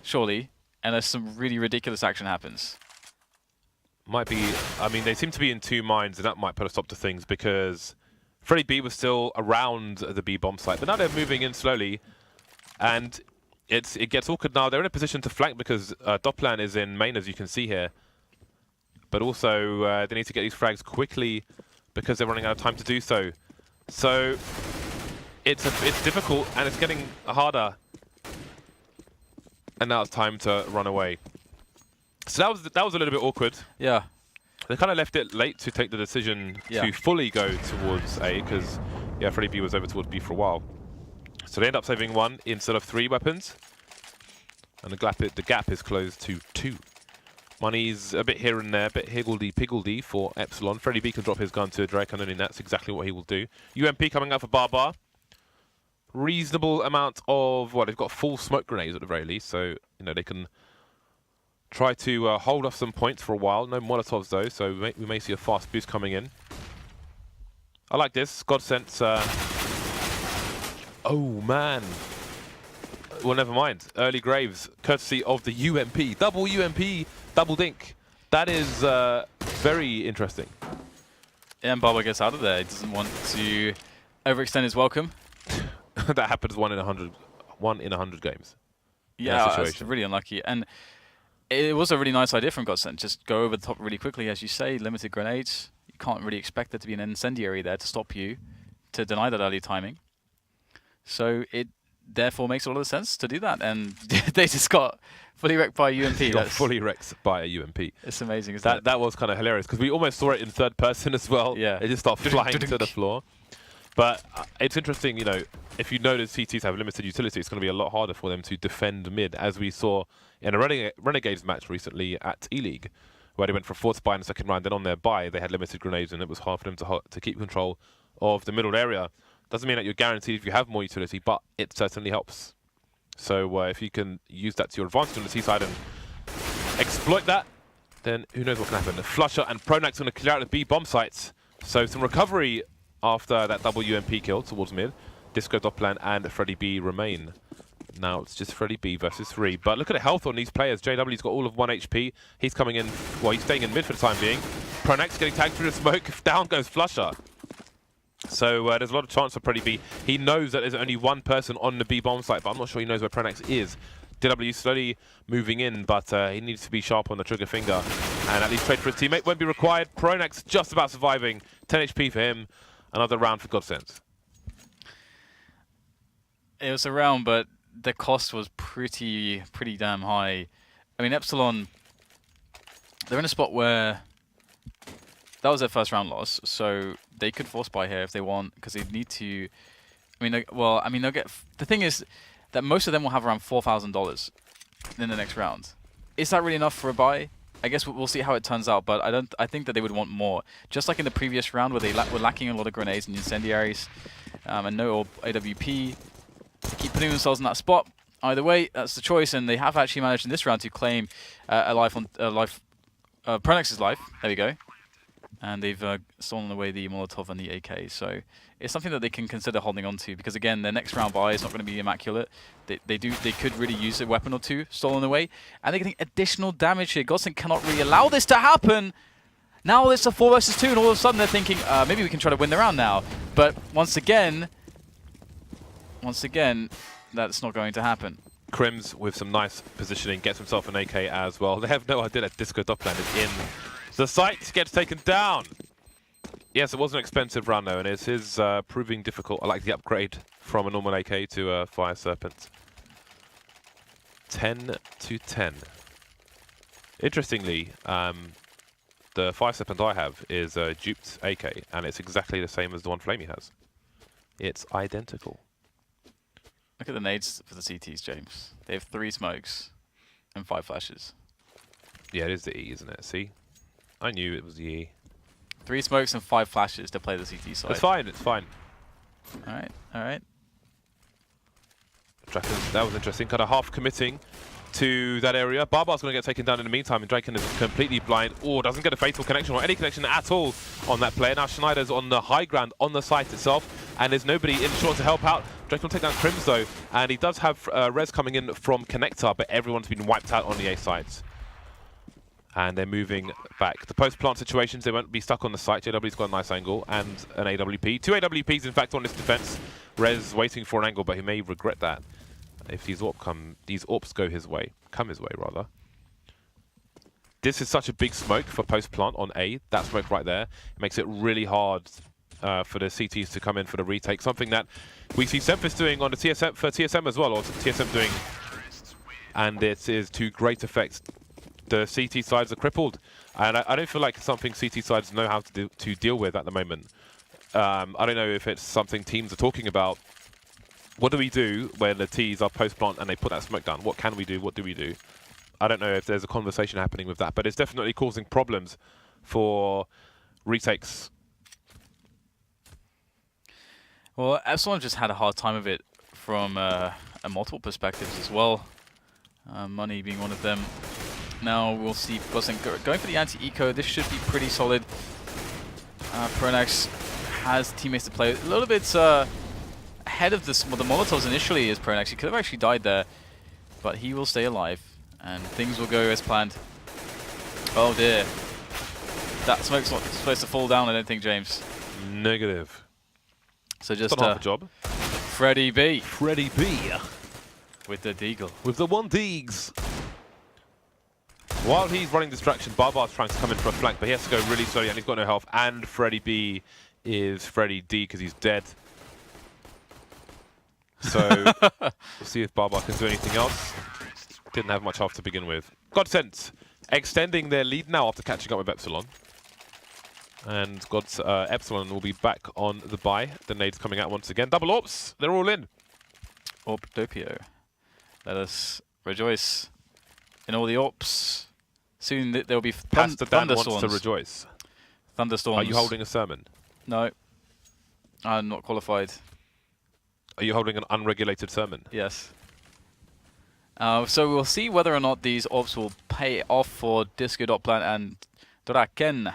surely, unless some really ridiculous action happens. Might be, I mean, they seem to be in 2 minds, and that might put a stop to things, because Freddy B was still around the B bomb site, but now they're moving in slowly, and it gets awkward now. They're in a position to flank because doplan is in main, as you can see here. But also, they need to get these frags quickly because they're running out of time to do so. So it's difficult, and it's getting harder. And now it's time to run away. So that was a little bit awkward. Yeah. They kind of left it late to take the decision to fully go towards A, because Freddy B was over towards B for a while. So they end up saving 1 instead of 3 weapons. And the gap is closed to 2. Money's a bit here and there, a bit higgledy-piggledy for EPSILON. Freddy B can drop his gun to a draken, and that's exactly what he will do. UMP coming out for BARBARR. Reasonable amount of, well, they've got full smoke grenades at the very least, so they can try to hold off some points for a while. No Molotovs though, so we may see a fast boost coming in. I like this. GODSENT's oh man. Well, never mind. Early graves, courtesy of the UMP. Double UMP, double dink. That is very interesting. Yeah, and BARBARR gets out of there. He doesn't want to overextend his welcome. That happens 1 in 100 games. Yeah, that's really unlucky. And it was a really nice idea from GODSENT. Just go over the top really quickly, as you say. Limited grenades. You can't really expect there to be an incendiary there to stop you, to deny that early timing. So it therefore makes a lot of sense to do that. And they just got fully wrecked by a UMP. Got fully wrecked by a UMP. It's amazing, isn't it? That was kind of hilarious, because we almost saw it in third person as well. Yeah. It just started flying to the floor. But it's interesting, if you notice CTs have limited utility, it's going to be a lot harder for them to defend mid, as we saw in a Renegades match recently at E-League, where they went for 4th buy in the second round. Then on their buy, they had limited grenades, and it was hard for them to keep control of the middle area. Doesn't mean that you're guaranteed if you have more utility, but it certainly helps. So if you can use that to your advantage on the C side and exploit that, then who knows what can happen. The flusha and pronax going to clear out the B bomb sites. So some recovery after that double UMP kill towards mid. Disco doplan and Freddy B remain. Now it's just Freddy B versus 3. But look at the health on these players. JW's got all of 1 HP. He's coming in, well, he's staying in mid for the time being. Pronax getting tagged through the smoke. Down goes flusha. So there's a lot of chance for Freddy B. He knows that there's only 1 person on the B bomb site, but I'm not sure he knows where Pronax is. DW slowly moving in, but he needs to be sharp on the trigger finger. And at least trade for his teammate won't be required. Pronax just about surviving. 10 HP for him. Another round for GODSENT. It was a round, but the cost was pretty damn high. I mean, EPSILON, they're in a spot where that was their first round loss, so they could force buy here if they want, because they need to. They'll get. The thing is that most of them will have around $4,000 in the next round. Is that really enough for a buy? I guess we'll see how it turns out, but I think that they would want more. Just like in the previous round, where they were lacking a lot of grenades and incendiaries, and no AWP. Keep putting themselves in that spot. Either way, that's the choice, and they have actually managed in this round to claim Pronax's life. There we go. And they've stolen away the Molotov and the AK. So it's something that they can consider holding on to, because again, their next round buy is not going to be immaculate. They could really use a weapon or 2 stolen away, and they're getting additional damage here. GODSENT cannot really allow this to happen. Now it's a 4 versus 2, and all of a sudden they're thinking, maybe we can try to win the round now. But once again, that's not going to happen. KRIMZ with some nice positioning gets himself an AK as well. They have no idea that Disco doplan is in. The site gets taken down. Yes, it was an expensive round though, and it is proving difficult. I like the upgrade from a normal AK to a Fire Serpent. 10-10. Interestingly, the FACEIT weapon I have is a duped AK, and it's exactly the same as the one Flamey has. It's identical. Look at the nades for the CTs, James. They have 3 smokes and 5 flashes. Yeah, it is the E, isn't it? See? I knew it was the E. 3 smokes and 5 flashes to play the CT side. It's fine, it's fine. Alright, alright. Draken, that was interesting. Kind of half committing to that area. BARBARR's going to get taken down in the meantime, and Draken is completely blind. Oh, doesn't get a fatal connection or any connection at all on that player. Now znajder's on the high ground on the site itself, and there's nobody in short to help out. Draken will take down KRIMZ though, and he does have REZ coming in from connector, but everyone's been wiped out on the A site. And they're moving back. The post-plant situations, they won't be stuck on the site. JW's got a nice angle and an AWP. 2 AWPs, in fact, on this defense. REZ waiting for an angle, but he may regret that if these AWPs go his way. Come his way, rather. This is such a big smoke for post-plant on A. That smoke right there. It makes it really hard for the CTs to come in for the retake. Something that we see Semphis doing on the TSM, for TSM as well, or TSM doing. And it is to great effect. The CT sides are crippled, and I don't feel like it's something CT sides know how to deal with at the moment. I don't know if it's something teams are talking about. What do we do when the Ts are post-plant and they put that smoke down? What can we do? What do we do? I don't know if there's a conversation happening with that, but it's definitely causing problems for retakes. Well, EPSILON just had a hard time of it from multiple perspectives as well. Money being one of them. Now we'll see GODSENT going for the anti-eco. This should be pretty solid. pronax has teammates to play. A little bit ahead of the Molotovs initially is pronax. He could have actually died there, but he will stay alive, and things will go as planned. Oh dear. That smoke's not supposed to fall down, I don't think, James. Negative. So just half a job. freddieb. freddieb. With the deagle. With the 1 Deegs. While he's running distraction, BARBARR's trying to come in for a flank, but he has to go really slowly, and he's got no health. And freddieb is freddieb because he's dead. So we'll see if BARBARR can do anything else. Didn't have much health to begin with. GODSENT extending their lead now after catching up with EPSILON. And EPSILON will be back on the buy. The nades coming out once again. Double AWPs. They're all in. AWP. Let us rejoice in all the AWPs. Soon there will be Pastor Dan wants thunderstorms. to rejoice. Thunderstorms. Are you holding a sermon? No. I'm not qualified. Are you holding an unregulated sermon? Yes. So we'll see whether or not these AWPs will pay off for doplan and draken.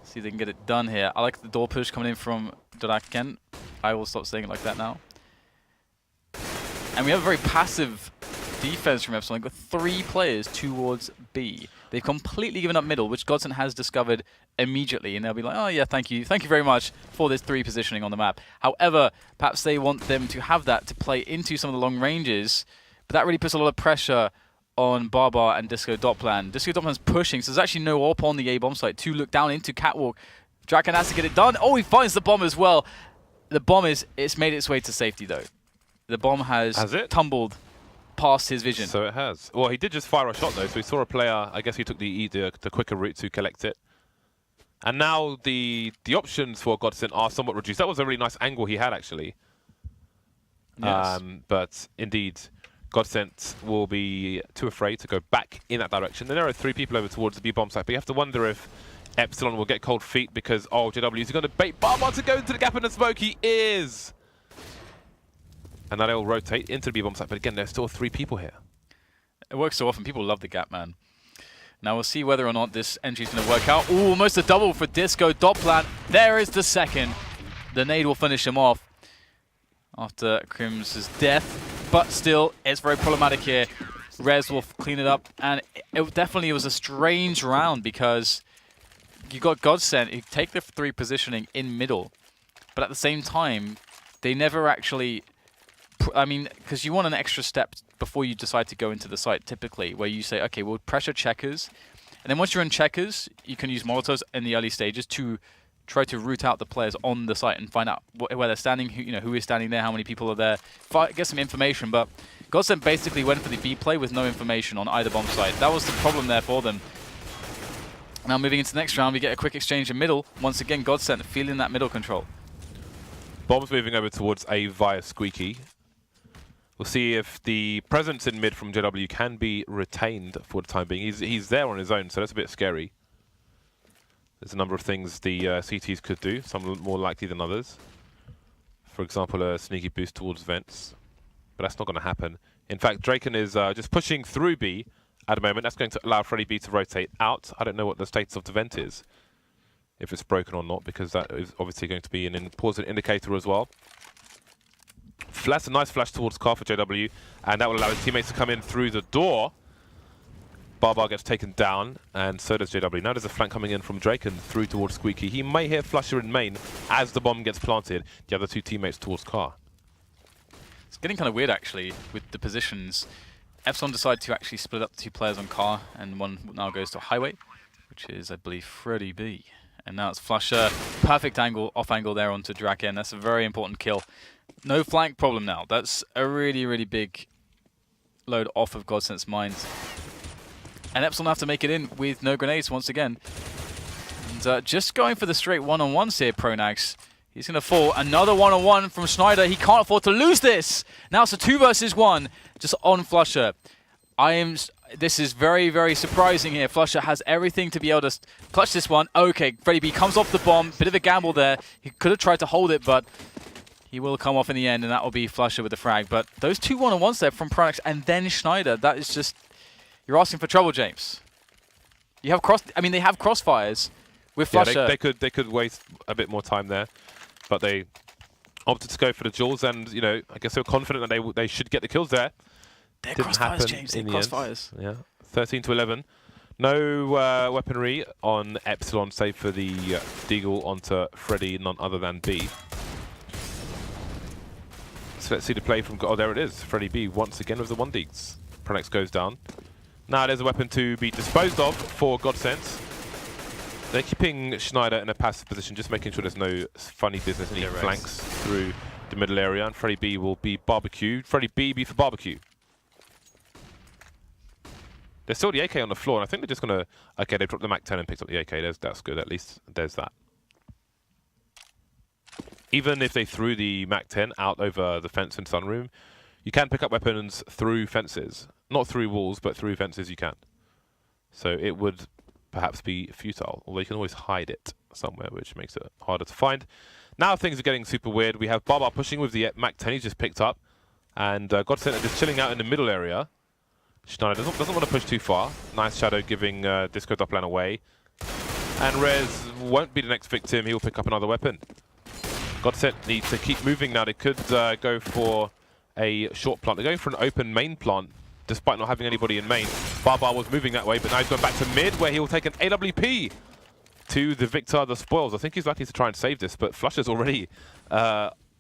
See if they can get it done here. I like the door push coming in from draken. I will stop saying it like that now. And we have a very passive defense from EPSILON. Got 3 players towards B. They've completely given up middle, which GODSENT has discovered immediately, and they'll be like, oh yeah, thank you very much for this 3 positioning on the map. However, perhaps they want them to have that to play into some of the long ranges, but that really puts a lot of pressure on BARBARR and doplan. doplan's pushing, so there's actually no AWP on the A bomb site to look down into Catwalk. Draken has to get it done. Oh, he finds the bomb as well. The bomb it's made its way to safety though. The bomb has tumbled past his vision. So it has. Well, he did just fire a shot though, so he saw a player. I guess he took the quicker route to collect it. And now the options for GODSENT are somewhat reduced. That was a really nice angle he had actually. Yes. But indeed, GODSENT will be too afraid to go back in that direction. Then there are 3 people over towards the B bomb site, but you have to wonder if EPSILON will get cold feet because JW is going to bait BARBARR to go into the gap in the smoke. He is. And now they'll rotate into the B bomb site, but again, there's still 3 people here. It works so often. People love the gap, man. Now we'll see whether or not this entry is going to work out. Ooh, almost a double for doplan. There is the second. The nade will finish him off after KRIMZ's death, but still, it's very problematic here. REZ will clean it up, and it definitely was a strange round because you got GODSENT who take the 3 positioning in middle, but at the same time, they never actually. I mean, because you want an extra step before you decide to go into the site, typically, where you say, okay, we'll pressure checkers. And then once you're in checkers, you can use Molotovs in the early stages to try to root out the players on the site and find out where they're standing, who is standing there, how many people are there, get some information. But GODSENT basically went for the B play with no information on either bomb site. That was the problem there for them. Now moving into the next round, we get a quick exchange in middle. Once again, GODSENT feeling that middle control. Bombs moving over towards A via Squeaky. We'll see if the presence in mid from JW can be retained for the time being. He's there on his own, so that's a bit scary. There's a number of things the CTs could do, some more likely than others. For example, a sneaky boost towards vents, but that's not going to happen. In fact, Draken is just pushing through B at the moment. That's going to allow Freddy to rotate out. I don't know what the status of the vent is, if it's broken or not, because that is obviously going to be an important indicator as well. That's a nice flash towards car for JW, and that will allow his teammates to come in through the door. BARBARR gets taken down, and so does JW. Now there's a flank coming in from Draken through towards Squeaky. He may hit flusha in main as the bomb gets planted. The other two teammates towards car. It's getting kind of weird, actually, with the positions. EPSILON decided to actually split up the two players on car, and one now goes to highway, which is, I believe, freddieb. And now it's flusha. Perfect angle, off angle there onto draken. That's a very important kill. No flank problem now. That's a really, really big load off of GODSENT's minds. And EPSILON have to make it in with no grenades once again. And just going for the straight one-on-ones here, pronax. He's going to fall. Another one-on-one from znajder. He can't afford to lose this. Now it's a 2 versus 1 just on flusha. This is very, very surprising here. flusha has everything to be able to clutch this one. Okay, freddieb comes off the bomb. Bit of a gamble there. He could have tried to hold it, but he will come off in the end, and that will be flusha with the frag. But those two one-on-ones there from pronax and then znajder, that is just... You're asking for trouble, James. You have they have crossfires with flusha. Yeah, they could waste a bit more time there, but they opted to go for the duels, and I guess they were confident that they should get the kills there. They're Didn't crossfires, happen James. They're in the crossfires. end. Yeah, 13 to 11. No weaponry on EPSILON, save for the deagle onto Freddy, none other than B. So let's see the play from... Oh, there it is. freddieb once again with the 1-deags. pronax goes down. Now there's a weapon to be disposed of for GODSENT. They're keeping znajder in a passive position, just making sure there's no funny business, any flanks through the middle area, and freddieb will be barbecued. freddieb for barbecue. There's still the AK on the floor, and I think they're just going to... Okay, they dropped the MAC-10 and picked up the AK. That's good, at least there's that. Even if they threw the MAC-10 out over the fence in Sunroom, you can pick up weapons through fences. Not through walls, but through fences you can. So it would perhaps be futile, although you can always hide it somewhere, which makes it harder to find. Now things are getting super weird. We have BARBARR pushing with the MAC-10 he's just picked up, and GODSENT are just chilling out in the middle area. znajder doesn't want to push too far. Nice shadow giving Disco doplan away. And REZ won't be the next victim. He'll pick up another weapon. GODSENT need to keep moving now. They could go for a short plant. They're going for an open main plant, despite not having anybody in main. BARBARR was moving that way, but now he's going back to mid, where he will take an AWP to the victor, the spoils. I think he's likely to try and save this, but flusha's already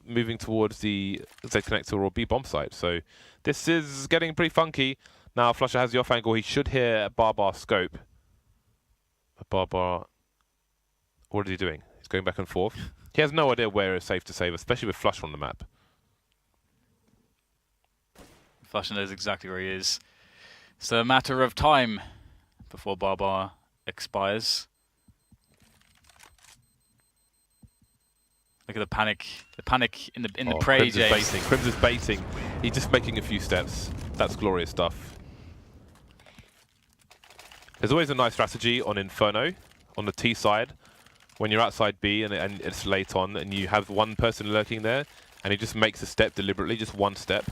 moving towards the Z connector or B bomb site. So this is getting pretty funky. Now flusha has the off angle. He should hear BARBARR scope. BARBARR, what is he doing? He's going back and forth. He has no idea where it's safe to save, especially with flusha on the map. flusha knows exactly where he is. It's a matter of time before BARBARR expires. Look at the panic in the prey, James. KRIMZ is baiting. He's just making a few steps. That's glorious stuff. There's always a nice strategy on Inferno, on the T side, when you're outside B and it's late on and you have one person lurking there and he just makes a step deliberately, just one step,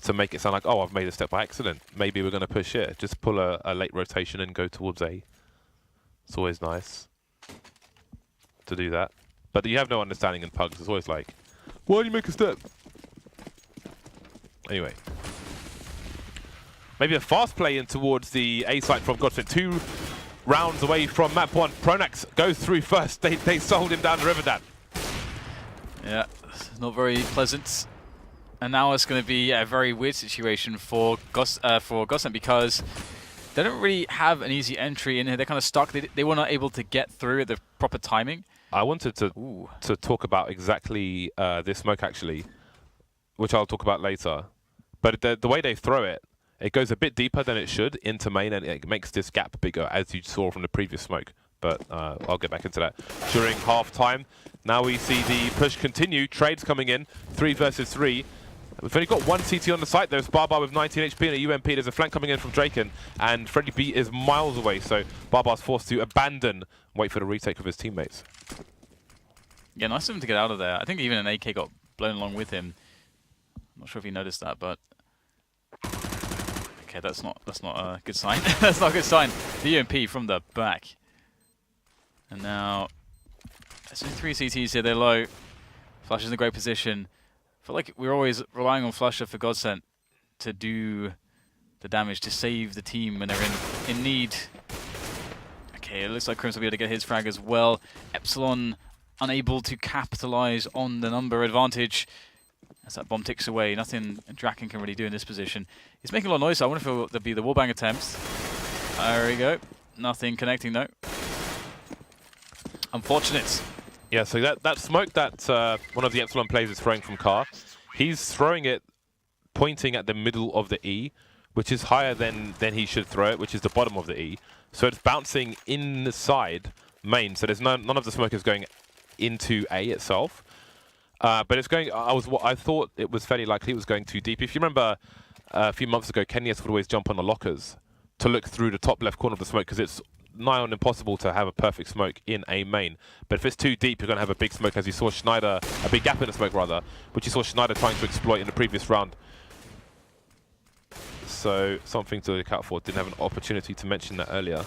to make it sound like, oh, I've made a step by accident. Maybe we're going to push here. Just pull a late rotation and go towards A. It's always nice to do that. But you have no understanding in pugs. It's always like, why do you make a step? Anyway. Maybe a fast play in towards the A site from GODSENT. 2 rounds away from map 1. pronax goes through first. They sold him down the river, Dan. Yeah, not very pleasant. And now it's going to be a very weird situation for GODSENT because they don't really have an easy entry in here. They're kind of stuck. They were not able to get through at the proper timing. I wanted to talk about exactly this smoke actually, which I'll talk about later. But the way they throw it, it goes a bit deeper than it should into main, and it makes this gap bigger, as you saw from the previous smoke. But I'll get back into that during half-time. Now we see the push continue. Trades coming in, 3 versus 3. We've only got one CT on the site. There's BARBARR with 19 HP and a UMP. There's a flank coming in from draken, and Freddy B is miles away, so BARBARR's forced to abandon, wait for the retake of his teammates. Yeah, nice of him to get out of there. I think even an AK got blown along with him. I'm not sure if you noticed that, but okay, that's not a good sign. That's not a good sign. The UMP from the back, and now there's 3 CTs here. They're low. flusha's in a great position. I feel like we're always relying on flusha for GODSENT to do the damage, to save the team when they're in need. Okay, it looks like KRIMZ will be able to get his frag as well. EPSILON unable to capitalize on the number advantage as that bomb ticks away. Nothing Draken can really do in this position. He's making a lot of noise, so I wonder if there'll be the wallbang attempts. There we go. Nothing connecting though. Unfortunate. Yeah, so that smoke that one of the EPSILON players is throwing from car, he's throwing it pointing at the middle of the E, which is higher than he should throw it, which is the bottom of the E. So it's bouncing inside main, so there's none of the smoke is going into A itself. But it's going, I thought it was fairly likely it was going too deep. If you remember a few months ago, KRIMZ would always jump on the lockers to look through the top left corner of the smoke, because it's nigh on impossible to have a perfect smoke in a main. But if it's too deep, you're going to have a big smoke, as you saw znajder, a big gap in the smoke rather, which you saw znajder trying to exploit in the previous round. So something to look out for. Didn't have an opportunity to mention that earlier.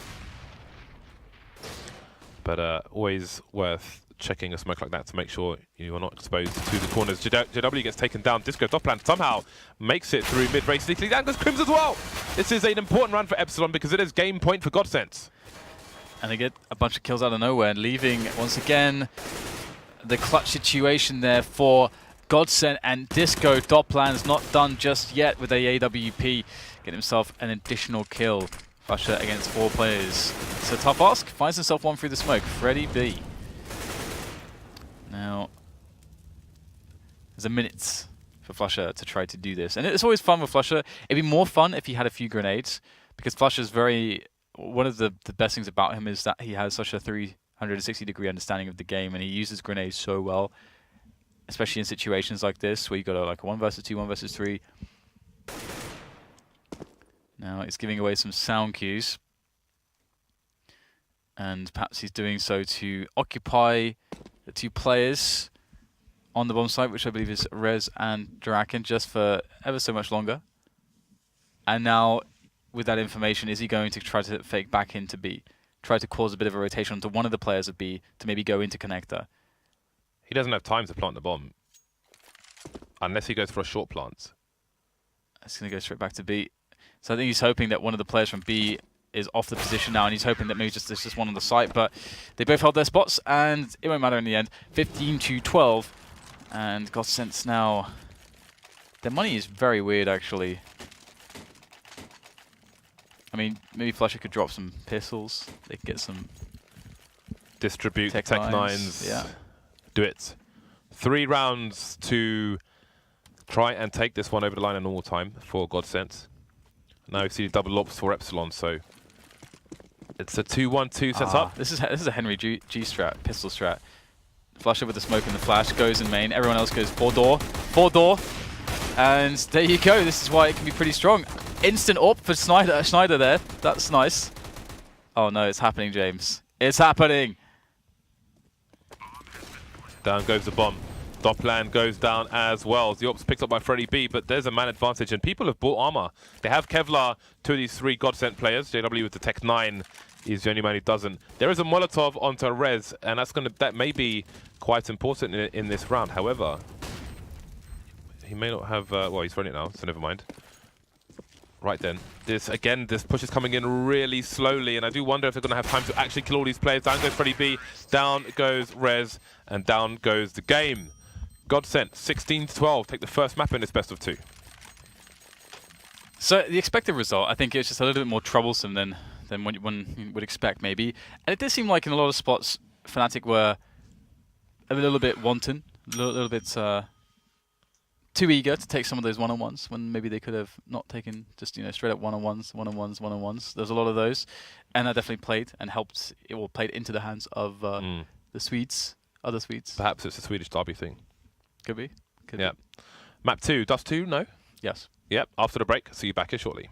But always worth checking a smoke like that to make sure you are not exposed to the corners. JW gets taken down. Disco doplan somehow makes it through mid-range. Sneakily down goes KRIMZ as well. This is an important round for EPSILON because it is game point for GODSENT. And they get a bunch of kills out of nowhere, and leaving once again the clutch situation there for GODSENT, and Disco doplan's not done just yet with a AWP. Get himself an additional kill. flusha against 4 players. It's a tough ask. Finds himself one through the smoke. Freddy B. Now, there's a minute for flusha to try to do this. And it's always fun with flusha. It'd be more fun if he had a few grenades, because flusha's very... One of the best things about him is that he has such a 360-degree understanding of the game, and he uses grenades so well, especially in situations like this where you got like a 1 versus 2, 1 versus 3. Now he's giving away some sound cues, and perhaps he's doing so to occupy the 2 players on the bomb site, which I believe is REZ and Draken, just for ever so much longer. And now, with that information, is he going to try to fake back into B? Try to cause a bit of a rotation onto one of the players of B to maybe go into connector? He doesn't have time to plant the bomb, unless he goes for a short plant. It's going to go straight back to B. So I think he's hoping that one of the players from B is off the position now, and he's hoping that maybe there's just one on the site, but they both held their spots, and it won't matter in the end. 15-12, and GODSENT now... Their money is very weird, actually. I mean, maybe flusha could drop some pistols. They could get some... Distribute Tech 9s. Yeah. Do it. 3 rounds to try and take this one over the line in normal time for GODSENT. Now we see double ops for EPSILON, so it's a 2-1-2 setup. This is a Henry G strat, pistol strat. flusha with the smoke and the flash, goes in main. Everyone else goes 4-door. And there you go. This is why it can be pretty strong. Instant AWP for znajder there. That's nice. Oh no, it's happening, James. It's happening. Down goes the bomb. doplan goes down as well. The AWP's picked up by Freddy B, but there's a man advantage, and people have bought armor. They have Kevlar, 2 of these 3 GODSENT players. JW with the Tech 9 is the only man who doesn't. There is a Molotov onto REZ, and that may be quite important in this round. However, he may not have... well, he's running it now, so never mind. Right then, this push is coming in really slowly, and I do wonder if they're going to have time to actually kill all these players. Down goes Freddy B, down goes REZ, and down goes the game. GODSENT 16-12, take the first map in this best of 2. So the expected result, I think it's just a little bit more troublesome than what one would expect, maybe. And it did seem like in a lot of spots, Fnatic were a little bit wanton, a little bit too eager to take some of those one-on-ones when maybe they could have not taken just straight up one-on-ones. There's a lot of those, and that definitely played and helped. It will played into the hands of the Swedes, other Swedes. Perhaps it's a Swedish derby thing. Could be. Yeah. Map 2, Dust 2, no? Yes. Yep, after the break, see you back here shortly.